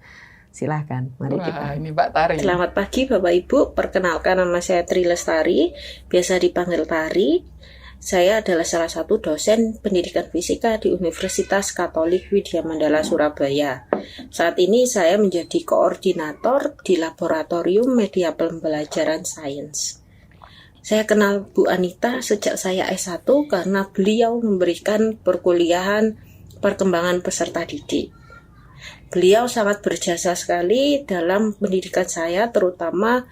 Silahkan, mari kita. Wah, ini Mbak Tari. Selamat pagi Bapak Ibu, perkenalkan nama saya Tri Lestari, biasa dipanggil Tari. Saya adalah salah satu dosen pendidikan fisika di Universitas Katolik Widya Mandala Surabaya. Saat ini saya menjadi koordinator di Laboratorium Media Pembelajaran Sains. Saya kenal Bu Anita sejak saya S1 karena beliau memberikan perkuliahan perkembangan peserta didik. Beliau sangat berjasa sekali dalam pendidikan saya, terutama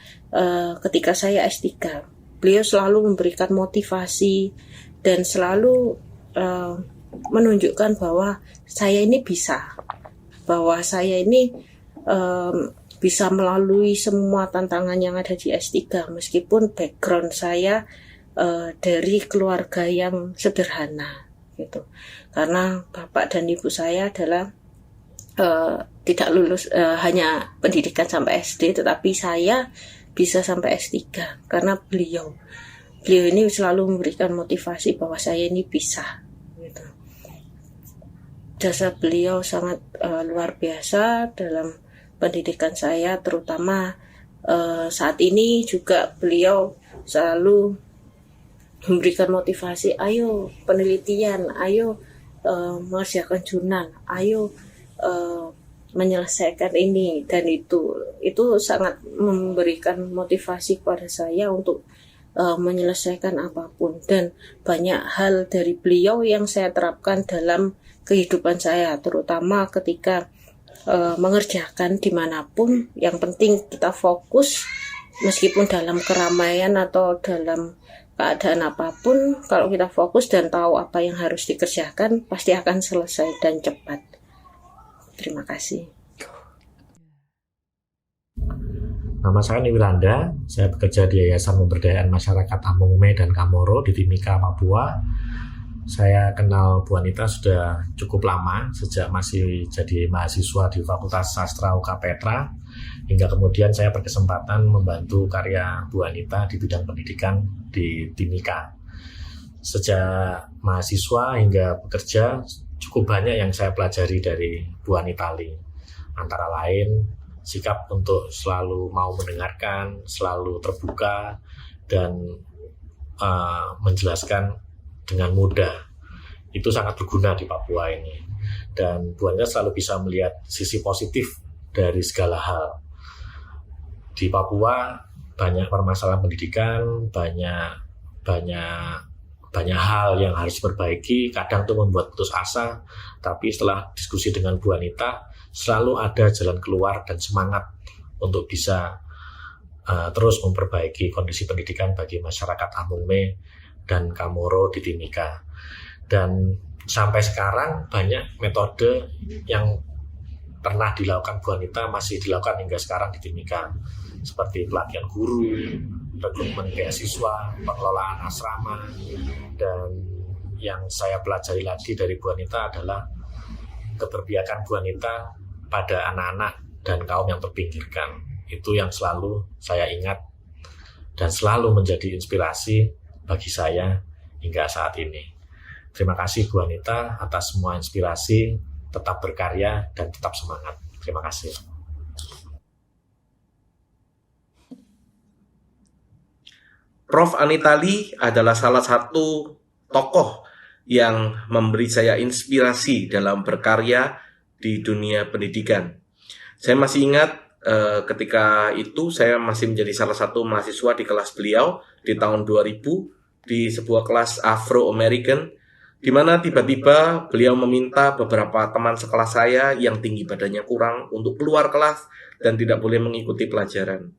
ketika saya S3. Beliau selalu memberikan motivasi dan selalu menunjukkan bahwa saya ini bisa. Bahwa saya ini bisa melalui semua tantangan yang ada di S3. Meskipun background saya dari keluarga yang sederhana. gitu. Karena bapak dan ibu saya adalah tidak lulus hanya pendidikan sampai SD, tetapi saya bisa sampai S3 karena beliau ini selalu memberikan motivasi bahwa saya ini bisa gitu. Jasa beliau sangat luar biasa dalam pendidikan saya, terutama saat ini juga beliau selalu memberikan motivasi, ayo penelitian, ayo mengerjakan jurnal, ayo menyelesaikan ini dan itu sangat memberikan motivasi kepada saya untuk menyelesaikan apapun, dan banyak hal dari beliau yang saya terapkan dalam kehidupan saya, terutama ketika mengerjakan dimanapun. Yang penting kita fokus, meskipun dalam keramaian atau dalam keadaan apapun, kalau kita fokus dan tahu apa yang harus dikerjakan, pasti akan selesai dan cepat. Terima kasih. Nama saya Niwiranda, saya bekerja di Yayasan Pemberdayaan Masyarakat Amungme dan Kamoro di Timika, Papua. Saya kenal Bu Anita sudah cukup lama, sejak masih jadi mahasiswa di Fakultas Sastra UK Petra, hingga kemudian saya berkesempatan membantu karya Bu Anita di bidang pendidikan di Timika. Sejak mahasiswa hingga bekerja, cukup banyak yang saya pelajari dari Bu Anita Lee. Antara lain, sikap untuk selalu mau mendengarkan, selalu terbuka, dan menjelaskan dengan mudah. Itu sangat berguna di Papua ini. Dan Bu Anita selalu bisa melihat sisi positif dari segala hal. Di Papua banyak permasalahan pendidikan, banyak hal yang harus diperbaiki, kadang itu membuat putus asa, tapi setelah diskusi dengan Bu Anita, selalu ada jalan keluar dan semangat untuk bisa terus memperbaiki kondisi pendidikan bagi masyarakat Amungme dan Kamoro di Timika. Dan sampai sekarang banyak metode yang pernah dilakukan Bu Anita masih dilakukan hingga sekarang di Timika, seperti pelatihan guru, rekrutmen beasiswa, pengelolaan asrama. Dan yang saya pelajari lagi dari Bu Anita adalah keberpihakan Bu Anita pada anak-anak dan kaum yang terpinggirkan. Itu yang selalu saya ingat dan selalu menjadi inspirasi bagi saya hingga saat ini. Terima kasih Bu Anita atas semua inspirasi, tetap berkarya dan tetap semangat. Terima kasih. Prof. Anita Lee adalah salah satu tokoh yang memberi saya inspirasi dalam berkarya di dunia pendidikan. Saya masih ingat ketika itu saya masih menjadi salah satu mahasiswa di kelas beliau di tahun 2000 di sebuah kelas Afro-American, di mana tiba-tiba beliau meminta beberapa teman sekelas saya yang tinggi badannya kurang untuk keluar kelas dan tidak boleh mengikuti pelajaran.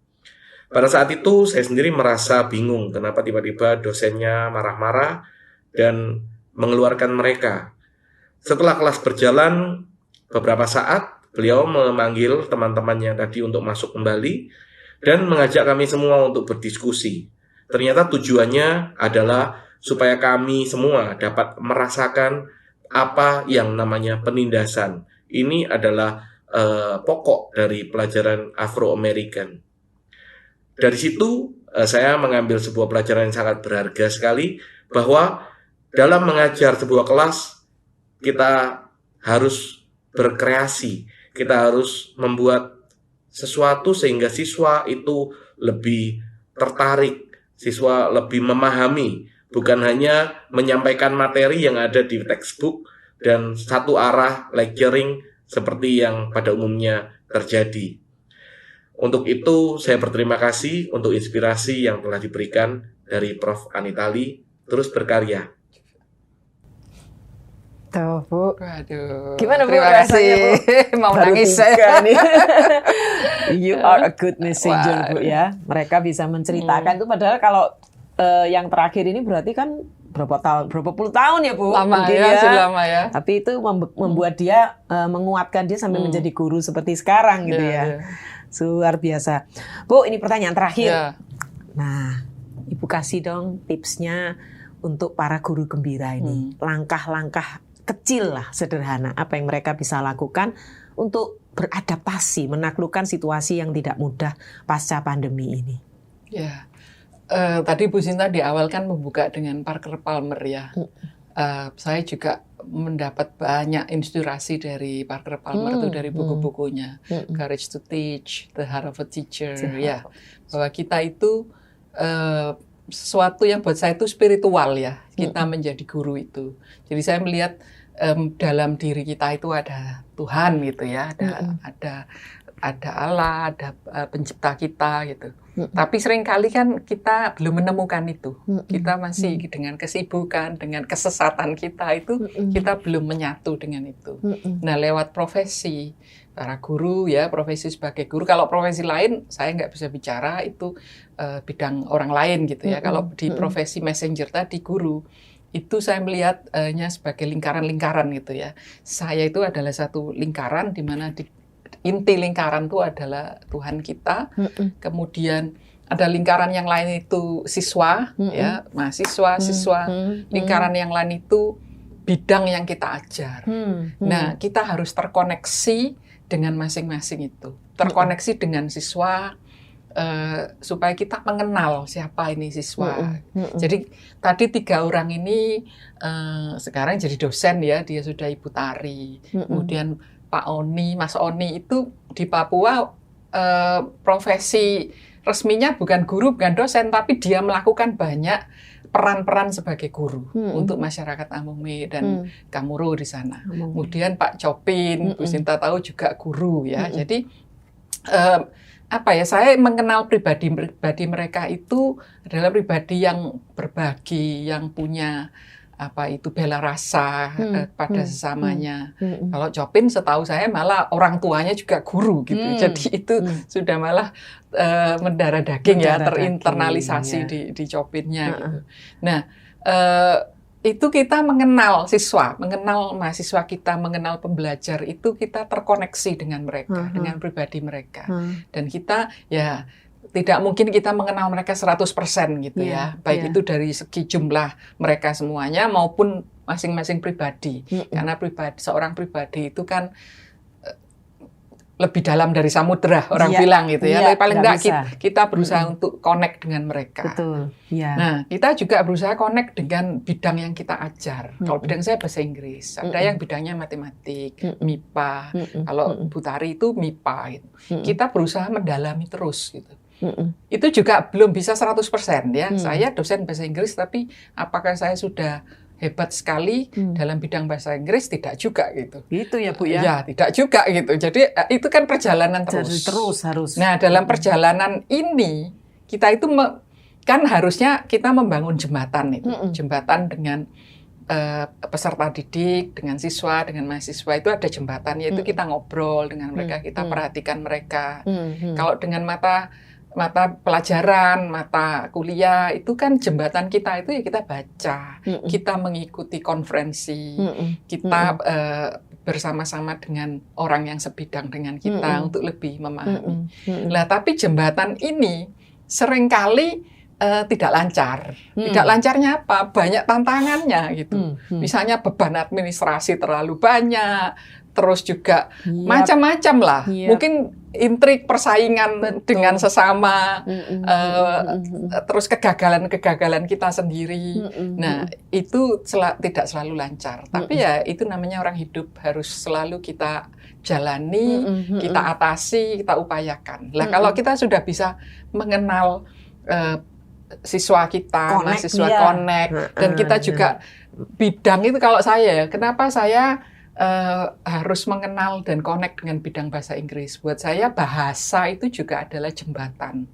Pada saat itu saya sendiri merasa bingung kenapa tiba-tiba dosennya marah-marah dan mengeluarkan mereka. Setelah kelas berjalan beberapa saat, beliau memanggil teman-temannya tadi untuk masuk kembali dan mengajak kami semua untuk berdiskusi. Ternyata tujuannya adalah supaya kami semua dapat merasakan apa yang namanya penindasan. Ini adalah pokok dari pelajaran Afro-American. Dari situ saya mengambil sebuah pelajaran yang sangat berharga sekali, bahwa dalam mengajar sebuah kelas kita harus berkreasi, kita harus membuat sesuatu sehingga siswa itu lebih tertarik, siswa lebih memahami, bukan hanya menyampaikan materi yang ada di textbook dan satu arah lecturing seperti yang pada umumnya terjadi. Untuk itu saya berterima kasih untuk inspirasi yang telah diberikan dari Prof. Anita Lee. Terus berkarya. Tuh, Bu. Waduh. Gimana, Bu, Terima rasanya, Bu? kasih. Mau Baru nangis 3 saya. nih. You are a good messenger, Wah. Bu, ya. Mereka bisa menceritakan itu, padahal kalau yang terakhir ini berarti kan berapa puluh tahun ya, Bu? Lama Mungkin ya, sudah lama ya. Tapi itu membuat dia menguatkan dia sampai menjadi guru seperti sekarang gitu ya. Luar biasa. Bu, ini pertanyaan terakhir. Ya. Nah, Ibu kasih dong tipsnya untuk para guru gembira ini? Langkah-langkah kecil lah, sederhana, apa yang mereka bisa lakukan untuk beradaptasi, menaklukkan situasi yang tidak mudah pasca pandemi ini. Ya, tadi Bu Sinta di awal kan membuka dengan Parker Palmer ya. Saya juga mendapat banyak inspirasi dari Parker Palmer itu dari buku-bukunya, Courage to Teach, The Heart of a Teacher, ya, bahwa kita itu sesuatu yang buat saya itu spiritual ya, kita menjadi guru itu. Jadi saya melihat dalam diri kita itu ada Tuhan gitu ya, ada Allah, ada pencipta kita gitu. Tapi seringkali kan kita belum menemukan itu. Kita masih dengan kesibukan, dengan kesesatan kita itu, kita belum menyatu dengan itu. Nah, lewat profesi, para guru ya, profesi sebagai guru. Kalau profesi lain, saya nggak bisa bicara, itu bidang orang lain gitu ya. Kalau di profesi messenger tadi, guru, itu saya melihatnya sebagai lingkaran-lingkaran gitu ya. Saya itu adalah satu lingkaran di mana inti lingkaran itu adalah Tuhan kita. Kemudian ada lingkaran yang lain itu siswa, ya, mahasiswa, siswa. Lingkaran yang lain itu bidang yang kita ajar. Nah, kita harus terkoneksi dengan masing-masing itu. Terkoneksi dengan siswa, supaya kita mengenal siapa ini siswa. Jadi tadi 3 orang ini sekarang jadi dosen ya, dia sudah Ibu Tari. Kemudian Pak Oni, Mas Oni itu di Papua profesi resminya bukan guru, bukan dosen, tapi dia melakukan banyak peran-peran sebagai guru untuk masyarakat Amome dan Kamuro di sana. Kemudian Pak Copin, Bu Sinta tahu juga guru ya. Jadi saya mengenal pribadi mereka itu adalah pribadi yang berbagi, yang punya bela rasa pada sesamanya. Kalau Copin setahu saya malah orang tuanya juga guru gitu. Jadi itu sudah malah mendarah daging ya, terinternalisasi di Copinnya gitu. Nah, itu kita mengenal siswa, mengenal mahasiswa kita, mengenal pembelajar itu kita terkoneksi dengan mereka, dengan pribadi mereka. Dan kita ya tidak mungkin kita mengenal mereka 100% gitu ya. Baik itu dari segi jumlah mereka semuanya maupun masing-masing pribadi. Karena seorang pribadi itu kan lebih dalam dari samudera, orang bilang gitu ya. Tapi paling enggak kita berusaha untuk connect dengan mereka. Betul. Nah, kita juga berusaha connect dengan bidang yang kita ajar. Kalau bidang saya bahasa Inggris, ada yang bidangnya matematik, MIPA. Kalau Bu Tari itu MIPA gitu. Kita berusaha mendalami terus gitu. Itu juga belum bisa 100% ya. Saya dosen bahasa Inggris, tapi apakah saya sudah hebat sekali dalam bidang bahasa Inggris? Tidak juga gitu. Gitu ya Bu ya? Ya, tidak juga gitu. Jadi itu kan perjalanan terus. Terus harus. Nah, dalam perjalanan ini kita itu kan harusnya kita membangun jembatan itu. Jembatan dengan peserta didik, dengan siswa, dengan mahasiswa itu ada jembatan, yaitu kita ngobrol dengan mereka, kita perhatikan mereka. Kalau dengan mata pelajaran, mata kuliah, itu kan jembatan kita itu ya kita baca, kita mengikuti konferensi, kita bersama-sama dengan orang yang sebidang dengan kita untuk lebih memahami. Nah, tapi jembatan ini seringkali tidak lancar. Tidak lancarnya apa? Banyak tantangannya gitu. Misalnya beban administrasi terlalu banyak, terus juga macam-macam lah. Mungkin intrik persaingan dengan sesama, terus kegagalan-kegagalan kita sendiri. Nah, itu tidak selalu lancar. Tapi ya itu namanya orang hidup, harus selalu kita jalani, kita atasi, kita upayakan. Lah kalau kita sudah bisa mengenal siswa kita, mahasiswa connect, dan kita juga bidang itu, kalau saya, kenapa saya harus mengenal dan connect dengan bidang bahasa Inggris. Buat saya bahasa itu juga adalah jembatan.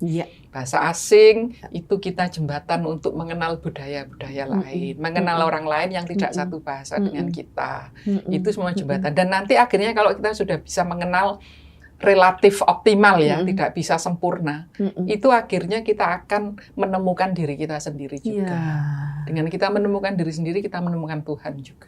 Bahasa asing itu kita jembatan untuk mengenal budaya-budaya lain, mengenal orang lain yang tidak satu bahasa dengan kita. Itu semua jembatan. Dan nanti akhirnya kalau kita sudah bisa mengenal relatif optimal ya, tidak bisa sempurna, itu akhirnya kita akan menemukan diri kita sendiri juga. Dengan kita menemukan diri sendiri, kita menemukan Tuhan juga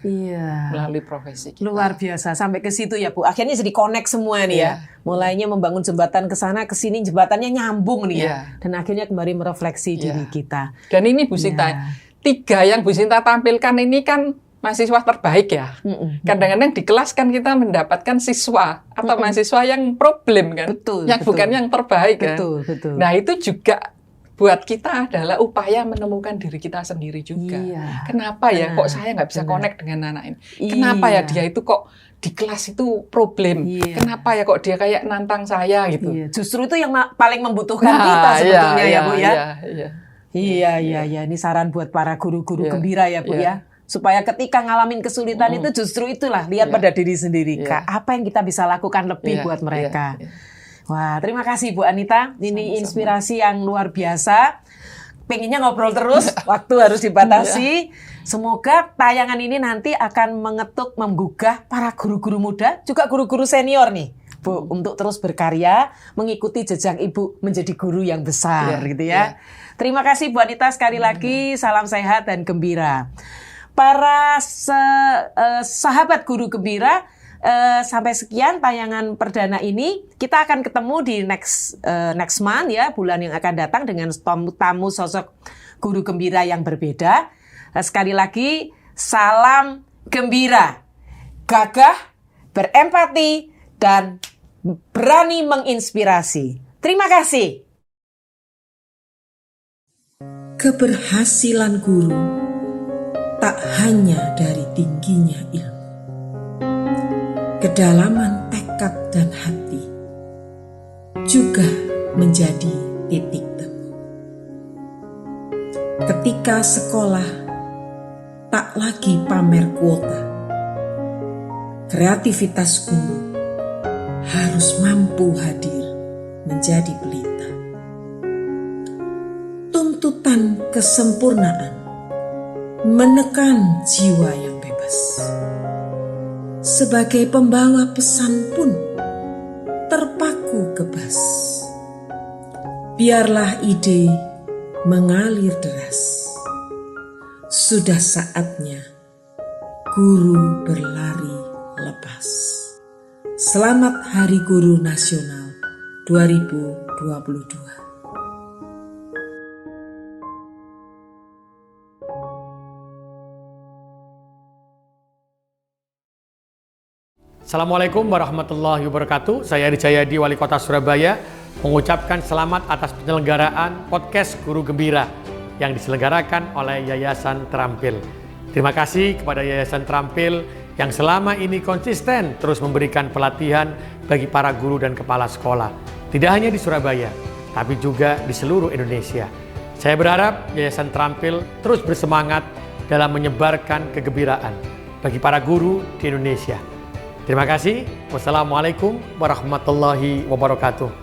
melalui profesi kita. Luar biasa, sampai ke situ ya Bu. Akhirnya jadi connect semua nih ya. Mulainya membangun jembatan ke sana, ke sini, jembatannya nyambung nih ya. Dan akhirnya kembali merefleksi diri kita. Dan ini Bu Sita, 3 yang Bu Sinta tampilkan ini kan mahasiswa terbaik ya. Kadang-kadang di kelas kan kita mendapatkan siswa atau mahasiswa yang problem kan, yang bukan yang terbaik kan. Betul. Nah itu juga buat kita adalah upaya menemukan diri kita sendiri juga. Iya. Kenapa ya kok saya nggak bisa connect dengan anak ini? Kenapa ya dia itu kok di kelas itu problem? Kenapa ya kok dia kayak nantang saya gitu? Justru itu yang paling membutuhkan kita sebetulnya ya Bu ya. Iya. Ini saran buat para guru-guru gembira ya Bu ya. Supaya ketika ngalamin kesulitan itu justru itulah lihat pada diri sendiri. Kak, apa yang kita bisa lakukan lebih buat mereka. Wah, terima kasih Bu Anita. Ini inspirasi yang luar biasa. Pengennya ngobrol terus, waktu harus dibatasi. Semoga tayangan ini nanti akan menggugah para guru-guru muda, juga guru-guru senior nih, Bu, untuk terus berkarya, mengikuti jejak Ibu menjadi guru yang besar gitu ya. Terima kasih Bu Anita sekali lagi. Salam sehat dan gembira. Para sahabat guru gembira, sampai sekian tayangan perdana ini. Kita akan ketemu di next month ya, bulan yang akan datang dengan tamu sosok guru gembira yang berbeda. Sekali lagi, salam gembira, gagah, berempati, dan berani menginspirasi. Terima kasih. Keberhasilan guru tak hanya dari tingginya ilmu, kedalaman tekad dan hati juga menjadi titik temu. Ketika sekolah tak lagi pamer kuota, kreativitas guru harus mampu hadir menjadi pelita. Tuntutan kesempurnaan menekan jiwa yang bebas. Sebagai pembawa pesan pun terpaku kebas. Biarlah ide mengalir deras. Sudah saatnya guru berlari lepas. Selamat Hari Guru Nasional 2022. Assalamualaikum warahmatullahi wabarakatuh. Saya Edi Jayadi, Wali Kota Surabaya, mengucapkan selamat atas penyelenggaraan podcast Guru Gembira yang diselenggarakan oleh Yayasan Terampil. Terima kasih kepada Yayasan Terampil yang selama ini konsisten terus memberikan pelatihan bagi para guru dan kepala sekolah. Tidak hanya di Surabaya, tapi juga di seluruh Indonesia. Saya berharap Yayasan Terampil terus bersemangat dalam menyebarkan kegembiraan bagi para guru di Indonesia. Terima kasih. Wassalamualaikum warahmatullahi wabarakatuh.